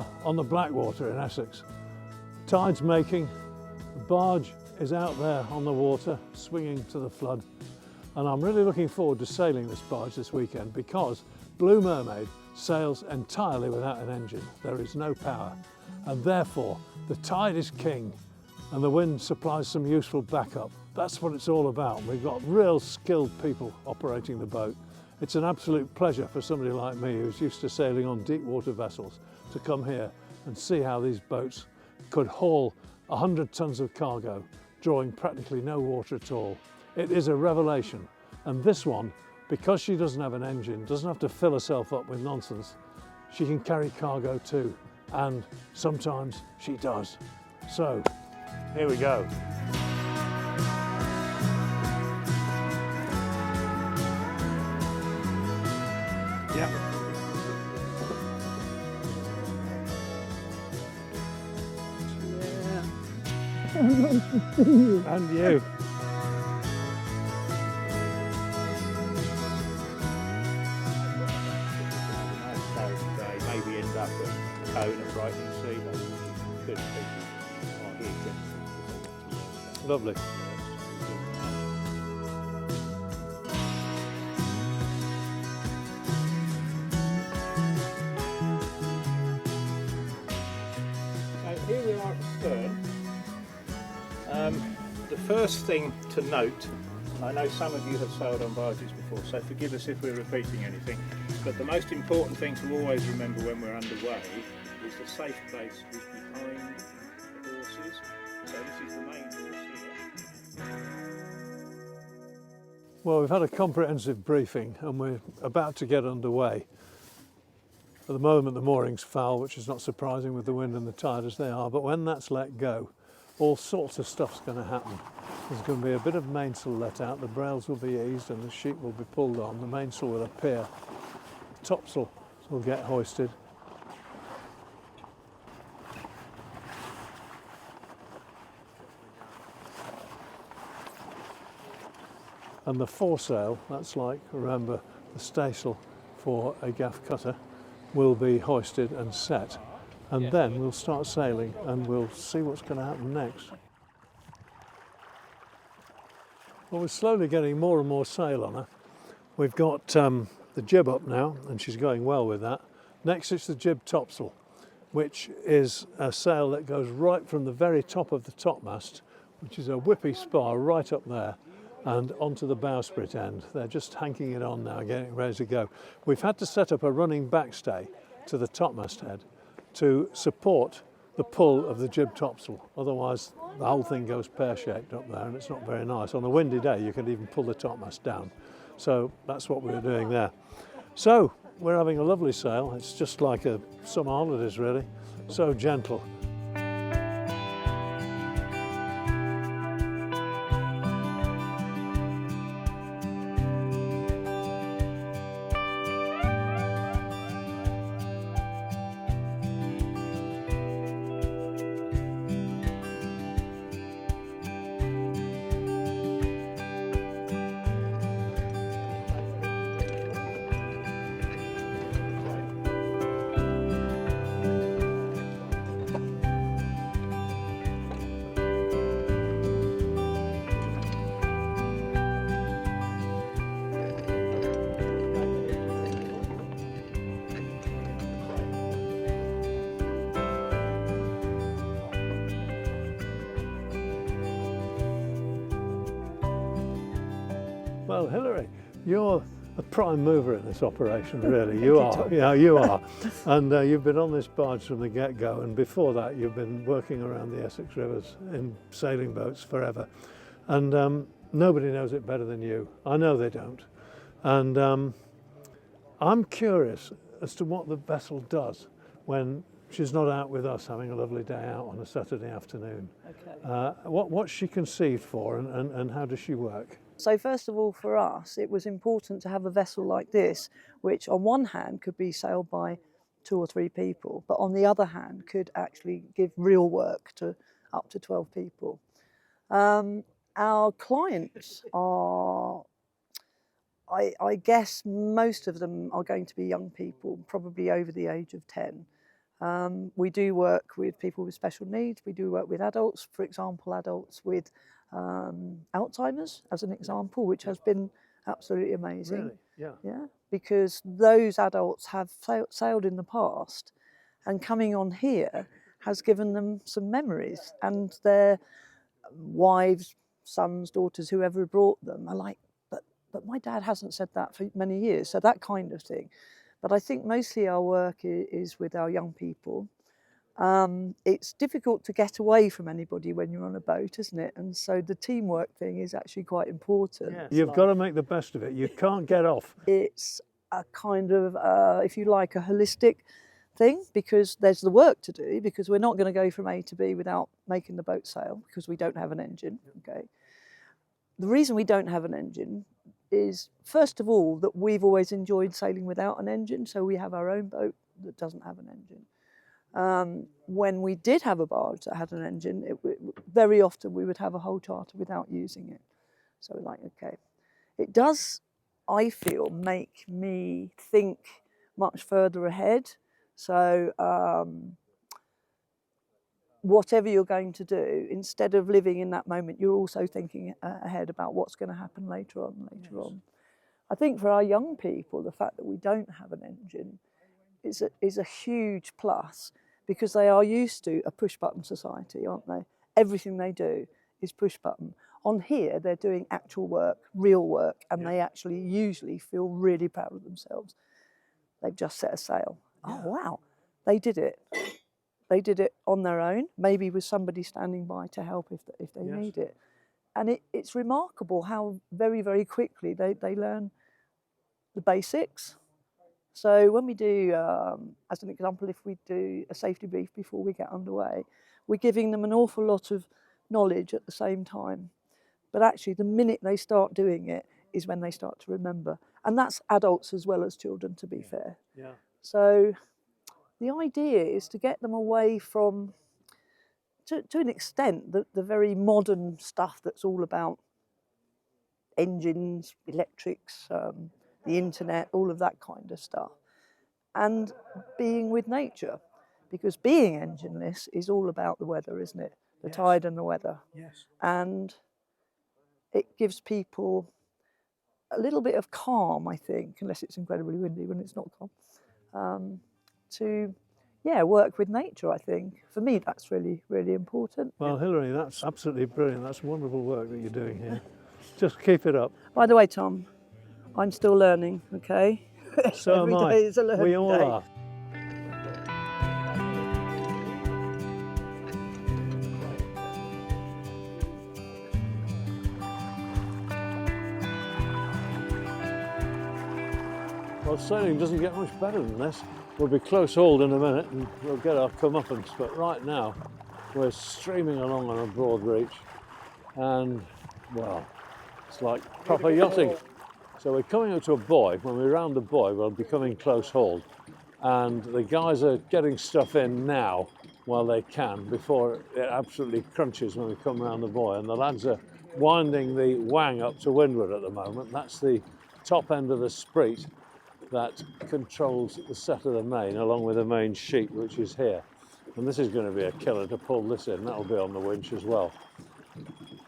are on the Blackwater in Essex. Tide's making, the barge is out there on the water, swinging to the flood. And I'm really looking forward to sailing this barge this weekend because Blue Mermaid sails entirely without an engine. There is no power, and therefore the tide is king and the wind supplies some useful backup. That's what it's all about. We've got real skilled people operating the boat. It's an absolute pleasure for somebody like me who's used to sailing on deep water vessels to come here and see how these boats could haul 100 tons of cargo, drawing practically no water at all. It is a revelation. And this one, because she doesn't have an engine, doesn't have to fill herself up with nonsense, she can carry cargo too. And sometimes she does. So, here we go. Yeah. And you. Maybe end up at Cone and Brighton Sea. Good people. Lovely. So here we are at the stern. The first thing to note, I know some of you have sailed on barges before, so forgive us if we're repeating anything, but the most important thing to always remember when we're underway is the safe place is behind the horses. So this is the main horse here. Well, we've had a comprehensive briefing and we're about to get underway. At the moment the mooring's foul, which is not surprising with the wind and the tide as they are, but when that's let go, all sorts of stuff's going to happen. There's going to be a bit of mainsail let out, the brails will be eased and the sheet will be pulled on, the mainsail will appear, the topsail will get hoisted. And the foresail, that's like, remember, the staysail for a gaff cutter, will be hoisted and set. And then we'll start sailing and we'll see what's going to happen next. Well, we're slowly getting more and more sail on her. We've got the jib up now and she's going well with that. Next it's the jib topsail, which is a sail that goes right from the very top of the topmast, which is a whippy spar right up there, and onto the bowsprit end. They're just hanking it on now, getting ready to go. We've had to set up a running backstay to the topmast head to support the pull of the jib topsail. Otherwise the whole thing goes pear-shaped up there and it's not very nice. On a windy day you can even pull the topmast down. So that's what we're doing there. So we're having a lovely sail. It's just like a summer holidays really. So gentle. Well, Hilary, you're a prime mover in this operation, really. You are. Yeah, you are. And you've been on this barge from the get-go, and before that you've been working around the Essex rivers in sailing boats forever. And nobody knows it better than you. I know they don't. And I'm curious as to what the vessel does when she's not out with us having a lovely day out on a Saturday afternoon. Okay. What's she conceived for and how does she work? So first of all, for us, it was important to have a vessel like this, which on one hand could be sailed by 2 or 3 people, but on the other hand could actually give real work to up to 12 people. Our clients are, I guess most of them are going to be young people, probably over the age of 10. We do work with people with special needs. We do work with adults, for example, adults with Alzheimer's, as an example, which has been absolutely amazing. Really? Yeah. Yeah, because those adults have sailed in the past, and coming on here has given them some memories, and their wives, sons, daughters, whoever brought them are like, but my dad hasn't said that for many years, so that kind of thing. But I think mostly our work is with our young people. It's difficult to get away from anybody when you're on a boat, isn't it? And so the teamwork thing is actually quite important. Yeah. You've got to make the best of it. You can't get off. It's a kind of, if you like, a holistic thing, because there's the work to do, because we're not going to go from A to B without making the boat sail, because we don't have an engine. Okay. The reason we don't have an engine is, first of all, that we've always enjoyed sailing without an engine, so we have our own boat that doesn't have an engine. When we did have a barge that had an engine, very often we would have a whole charter without using it. So we're like, okay. It does, I feel, make me think much further ahead. So whatever you're going to do, instead of living in that moment, you're also thinking ahead about what's going to happen later on. I think for our young people, the fact that we don't have an engine is a huge plus, because they are used to a push-button society, aren't they? Everything they do is push-button. On here, they're doing actual work, real work, and they actually usually feel really proud of themselves. They've just set a sail. Yeah. Oh, wow, they did it. They did it on their own, maybe with somebody standing by to help if they need it. And it's remarkable how very, very quickly they learn the basics. So when we do, as an example, if we do a safety brief before we get underway, we're giving them an awful lot of knowledge at the same time. But actually, the minute they start doing it is when they start to remember. And that's adults as well as children, to be fair. Yeah. So the idea is to get them away from, to an extent, the very modern stuff that's all about engines, electrics, the internet, all of that kind of stuff, and being with nature. Because being engineless is all about the weather, isn't it? The tide and the weather. Yes. And it gives people a little bit of calm, I think, unless it's incredibly windy when it's not calm, to work with nature. I think for me that's really, really important. Well, Hilary, that's absolutely brilliant. That's wonderful work that you're doing here. Just keep it up. By the way, Tom, I'm still learning, okay? So Every am I. day is a learning We all day. are. Well, sailing doesn't get much better than this. We'll be close hauled in a minute and we'll get our comeuppance, but right now we're streaming along on a broad reach and, well, it's like proper yachting. So we're coming up to a buoy. When we round the buoy, we'll be coming close hauled, and the guys are getting stuff in now while they can before it absolutely crunches when we come round the buoy, and the lads are winding the wang up to windward at the moment. That's the top end of the spreet that controls the set of the main, along with the main sheet, which is here. And this is going to be a killer to pull this in. That'll be on the winch as well.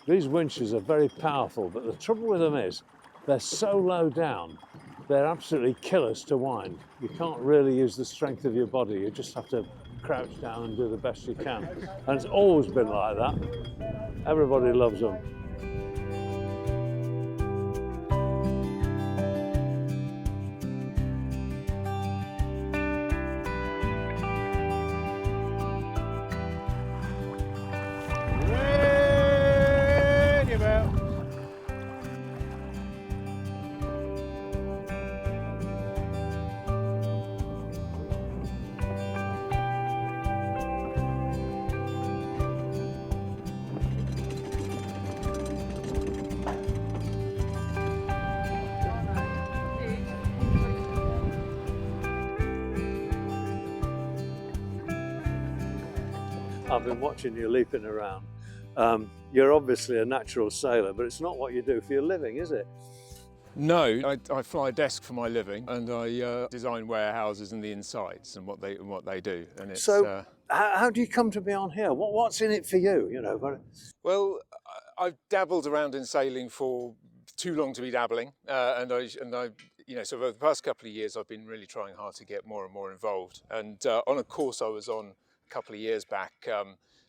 These winches are very powerful, but the trouble with them is they're so low down, they're absolutely killers to wind. You can't really use the strength of your body. You just have to crouch down and do the best you can. And it's always been like that. Everybody loves them. I've been watching you leaping around. You're obviously a natural sailor, but it's not what you do for your living, is it? No, I fly a desk for my living, and I design warehouses and the insides and what they do. And it's So how do you come to be on here? What's in it for you? You know, well, I've dabbled around in sailing for too long to be dabbling, and I you know, so over the past couple of years I've been really trying hard to get more and more involved. And on a course I was on a couple of years back,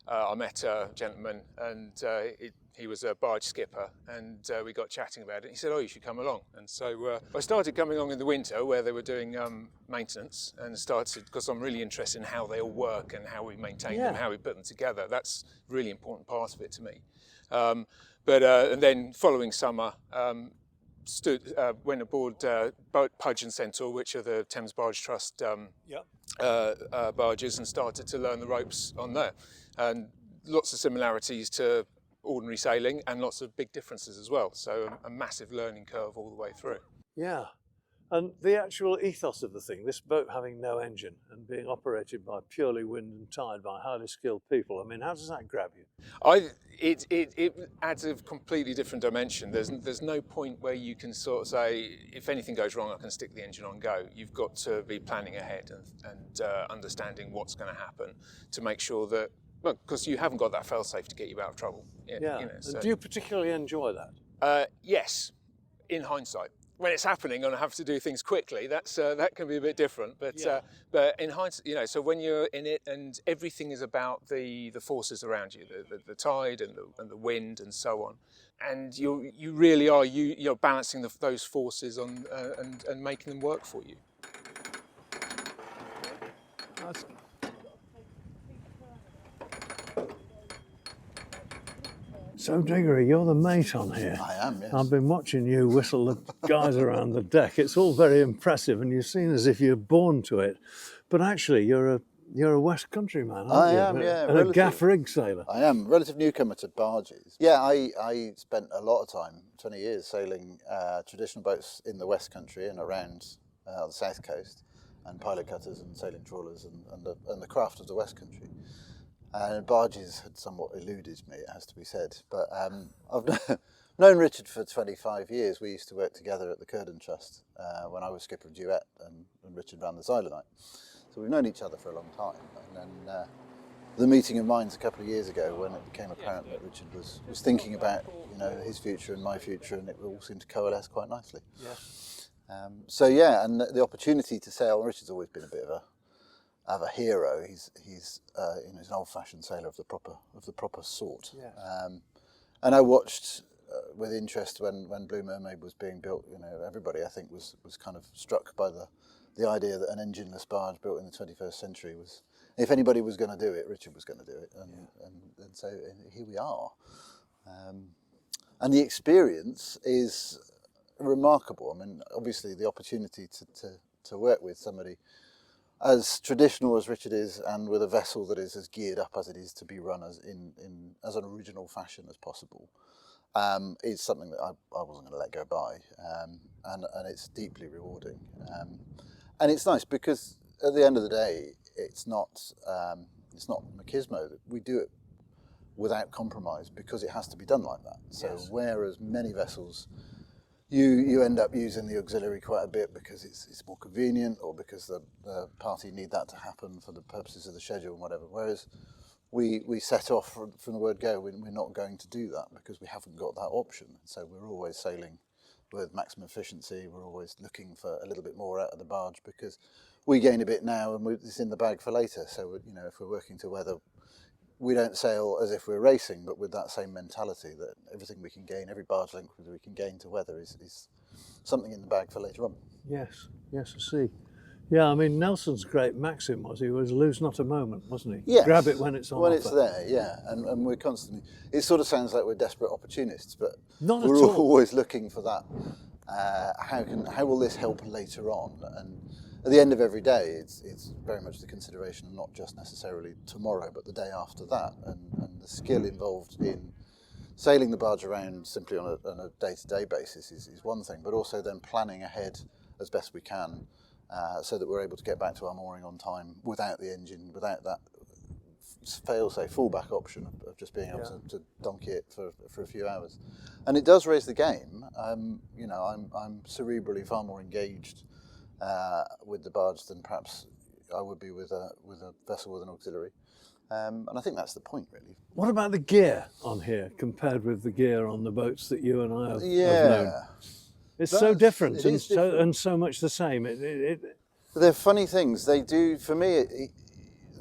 I met a gentleman, and he was a barge skipper, and we got chatting about it. He said, "Oh, you should come along." And so I started coming along in the winter where they were doing maintenance, and started, because I'm really interested in how they all work and how we maintain them, how we put them together. That's a really important part of it to me. And then following summer, went aboard Pudge and Centaur, which are the Thames Barge Trust barges, and started to learn the ropes on there. And lots of similarities to ordinary sailing and lots of big differences as well. So a massive learning curve all the way through. yeah. And the actual ethos of the thing, this boat having no engine and being operated by purely wind and tide by highly skilled people, I mean, how does that grab you? It adds a completely different dimension. There's no point where you can sort of say, if anything goes wrong, I can stick the engine on, go. You've got to be planning ahead and understanding what's going to happen to make sure that, well, because you haven't got that fail-safe to get you out of trouble. Yeah. You know, so. And do you particularly enjoy that? Yes, in hindsight. When it's happening and I have to do things quickly, that can be a bit different. But in hindsight, you know, so when you're in it and everything is about the forces around you, the tide and the wind and so on, and you really are you're balancing those forces on and making them work for you. That's... So, Diggory, you're the mate on here. I am, yes. I've been watching you whistle the guys around the deck. It's all very impressive, and you seem as if you're born to it. But actually, you're a West Country man, aren't you? I am, yeah. And a gaff rig sailor. I am, relative newcomer to barges. Yeah, I spent a lot of time, 20 years, sailing traditional boats in the West Country and around the South Coast, and pilot cutters and sailing trawlers and the craft of the West Country. And barges had somewhat eluded me, it has to be said. But I've known Richard for 25 years. We used to work together at the Curden Trust when I was skipper of Duet and Richard ran the Xylonite. So we've known each other for a long time. And then the meeting of minds a couple of years ago, when it became apparent that Richard was thinking about, you know, his future and my future, and it all seemed to coalesce quite nicely. Yeah. So yeah, and the opportunity to sail. Richard's always been a bit of a hero. He's you know, he's an old-fashioned sailor of the proper sort. Yeah. And I watched with interest when Blue Mermaid was being built. You know, everybody I think was kind of struck by the idea that an engineless barge built in the 21st century was, if anybody was going to do it, Richard was going to do it, and so here we are. And the experience is remarkable. I mean, obviously the opportunity to work with somebody as traditional as Richard is, and with a vessel that is as geared up as it is to be run as as an original fashion as possible, is something that I wasn't going to let go by, and it's deeply rewarding. And it's nice because at the end of the day, it's not machismo. We do it without compromise because it has to be done like that. So whereas many vessels, you end up using the auxiliary quite a bit because it's more convenient, or because the party need that to happen for the purposes of the schedule and whatever. Whereas we set off from the word go, we're not going to do that because we haven't got that option. So we're always sailing with maximum efficiency. We're always looking for a little bit more out of the barge because we gain a bit now and it's in the bag for later. So you know, if we're working to weather, we don't sail as if we're racing, but with that same mentality that everything we can gain, every barge length we can gain to weather is something in the bag for later on. Yes, I see. Yeah, I mean, Nelson's great maxim was he was lose not a moment, wasn't he? Yes. Grab it when it's on offer. It's there, yeah. And we're constantly, it sort of sounds like we're desperate opportunists, but not we're at all. Always looking for that. How will this help later on? And at the end of every day, it's very much the consideration of not just necessarily tomorrow, but the day after that, and the skill involved in sailing the barge around simply on a day-to-day basis is one thing, but also then planning ahead as best we can so that we're able to get back to our mooring on time without the engine, without that fail-safe fallback option of just being able to donkey it for a few hours, and it does raise the game. You know, I'm cerebrally far more engaged with the barge than perhaps I would be with a vessel with an auxiliary, and I think that's the point, really. What about the gear on here compared with the gear on the boats that you and I have known? It's so different and so much the same. They're funny things. They do, for me,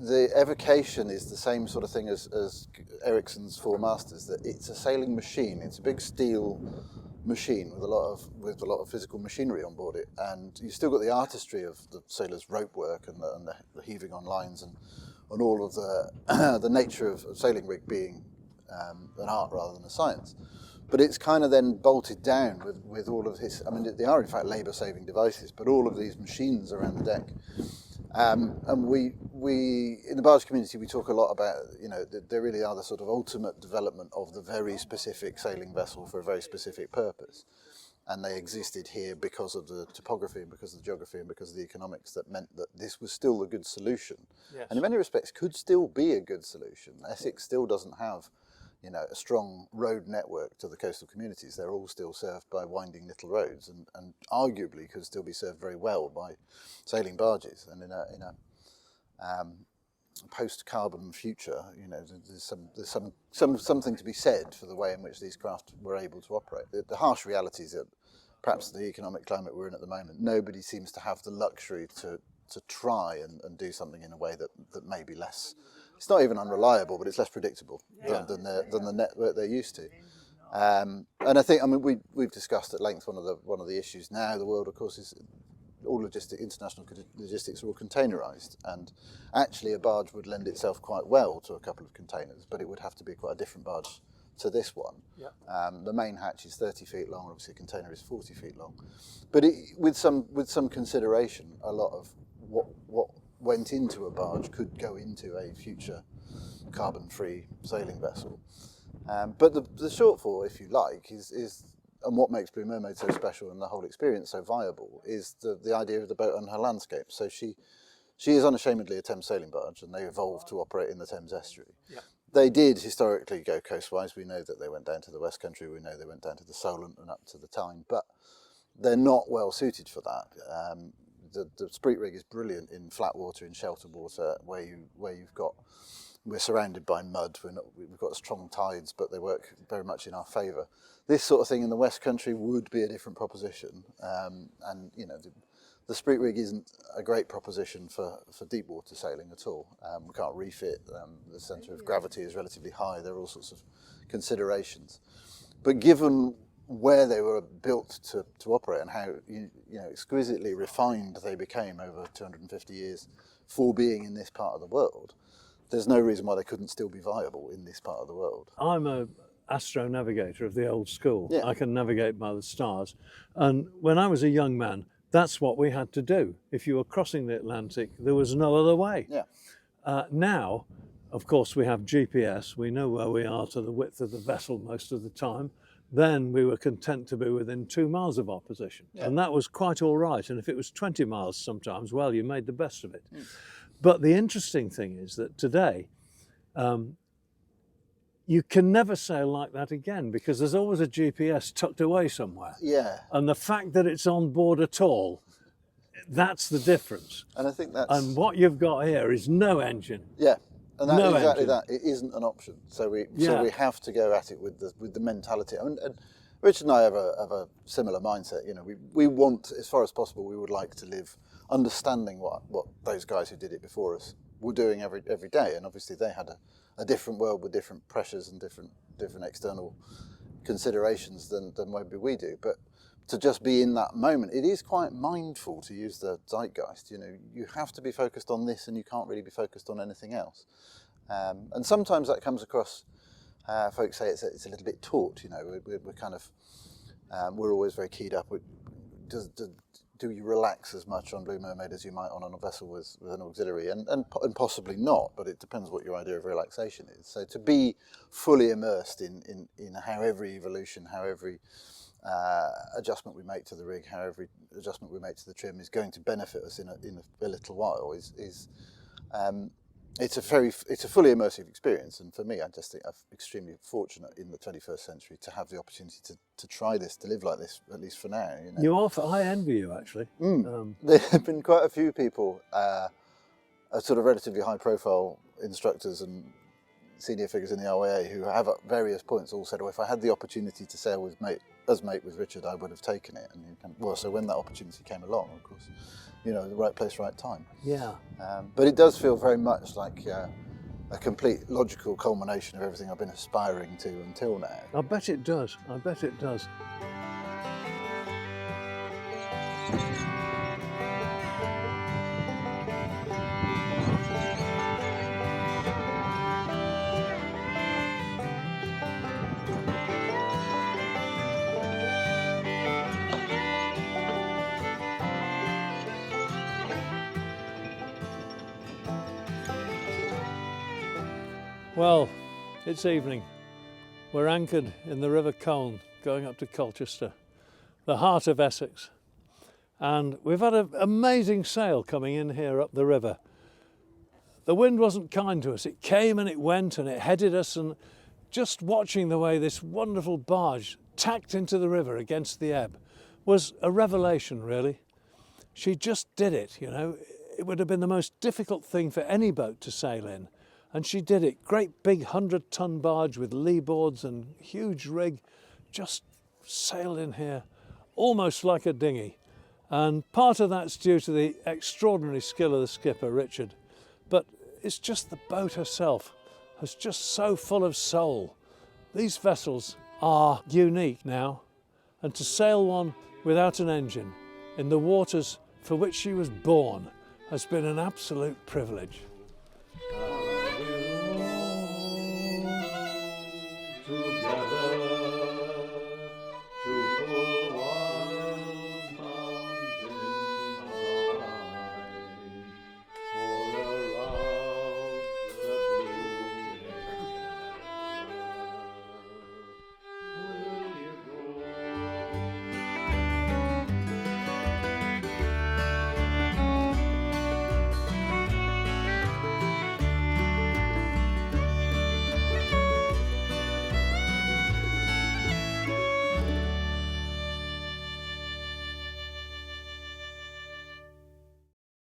the evocation is the same sort of thing as Ericsson's Four Masters, that it's a sailing machine. It's a big steel machine with a lot of physical machinery on board it, and you've still got the artistry of the sailors' rope work and the heaving on lines and all of the nature of sailing rig being an art rather than a science. But it's kind of then bolted down with all of this. I mean, they are in fact labour-saving devices, but all of these machines around the deck. And we in the barge community, we talk a lot about, you know, they really are the sort of ultimate development of the very specific sailing vessel for a very specific purpose. And they existed here because of the topography and because of the geography and because of the economics that meant that this was still a good solution. Yes. And in many respects could still be a good solution. Essex still doesn't have, you know, a strong road network to the coastal communities. They're all still served by winding little roads, and arguably could still be served very well by sailing barges. And in a post-carbon future, you know, there's something to be said for the way in which these craft were able to operate. The harsh reality is that perhaps the economic climate we're in at the moment, nobody seems to have the luxury to try and do something in a way that may be less. It's not even unreliable, but it's less predictable than the network they're used to. And I think, I mean, we've discussed at length one of the issues now. The world, of course, is all international logistics are all containerised, and actually a barge would lend itself quite well to a couple of containers, but it would have to be quite a different barge to this one. The main hatch is 30 feet long, obviously a container is 40 feet long, but with some consideration, a lot of what went into a barge could go into a future carbon-free sailing vessel. But the shortfall, if you like, is and what makes Blue Mermaid so special and the whole experience so viable is the idea of the boat and her landscape. So she is unashamedly a Thames sailing barge, and they evolved to operate in the Thames estuary. They did historically go coastwise. We know that they went down to the West Country. We know they went down to the Solent and up to the Tyne, but they're not well suited for that. The Spreet rig is brilliant in flat water, in sheltered water, where we're surrounded by mud. We've got strong tides, but they work very much in our favour. This sort of thing in the West Country would be a different proposition, and you know, the Spreet rig isn't a great proposition for deep water sailing at all. We can't refit. The centre of gravity is relatively high. There are all sorts of considerations, but given where they were built to operate and how you know exquisitely refined they became over 250 years for being in this part of the world, there's no reason why they couldn't still be viable in this part of the world. I'm a astro-navigator of the old school. Yeah. I can navigate by the stars. And when I was a young man, that's what we had to do. If you were crossing the Atlantic, there was no other way. Yeah. Now, of course, we have GPS. We know where we are to the width of the vessel most of the time. Then we were content to be within 2 miles of our position. Yeah. And that was quite all right. And if it was 20 miles sometimes, well, you made the best of it. But the interesting thing is that today, you can never sail like that again, because there's always a GPS tucked away somewhere. Yeah. And the fact that it's on board at all, that's the difference. And I think that's... And what you've got here is no engine. Yeah. And that, No exactly engine. that. It isn't an option. So we have to go at it with the mentality. I mean, and Richard and I have a similar mindset. You know, we want, as far as possible, we would like to live understanding what those guys who did it before us were doing every day. And obviously they had a different world with different pressures and different external considerations than maybe we do. But to just be in that moment, it is quite mindful, to use the zeitgeist. You know, you have to be focused on this, and you can't really be focused on anything else. And sometimes that comes across. Folks say it's a little bit taut. You know, we're kind of we're always very keyed up. Do you relax as much on Blue Mermaid as you might on a vessel with an auxiliary? And possibly not, but it depends what your idea of relaxation is. So to be fully immersed in how every evolution, how every adjustment we make to the rig, how every adjustment we make to the trim is going to benefit us in a little while is it's a fully immersive experience, and for me, I just think I'm extremely fortunate in the 21st century to have the opportunity to try this, to live like this, at least for now. You know? You are. I envy you, actually. There have been quite a few people, sort of relatively high-profile instructors and senior figures in the RYA who have at various points all said, "Well, if I had the opportunity to sail as mate with Richard, I would have taken it." And so when that opportunity came along, of course, you know, the right place, right time. Yeah. But it does feel very much like a complete logical culmination of everything I've been aspiring to until now. I bet it does. I bet it does. Well, it's evening. We're anchored in the River Colne, going up to Colchester, the heart of Essex. And we've had an amazing sail coming in here up the river. The wind wasn't kind to us. It came and it went and it headed us, and just watching the way this wonderful barge tacked into the river against the ebb was a revelation, really. She just did it, you know. It would have been the most difficult thing for any boat to sail in. And she did it. Great big 100-ton barge with lee boards and huge rig, just sailed in here almost like a dinghy. And part of that's due to the extraordinary skill of the skipper, Richard. But it's just the boat herself is just so full of soul. These vessels are unique now, and to sail one without an engine in the waters for which she was born has been an absolute privilege.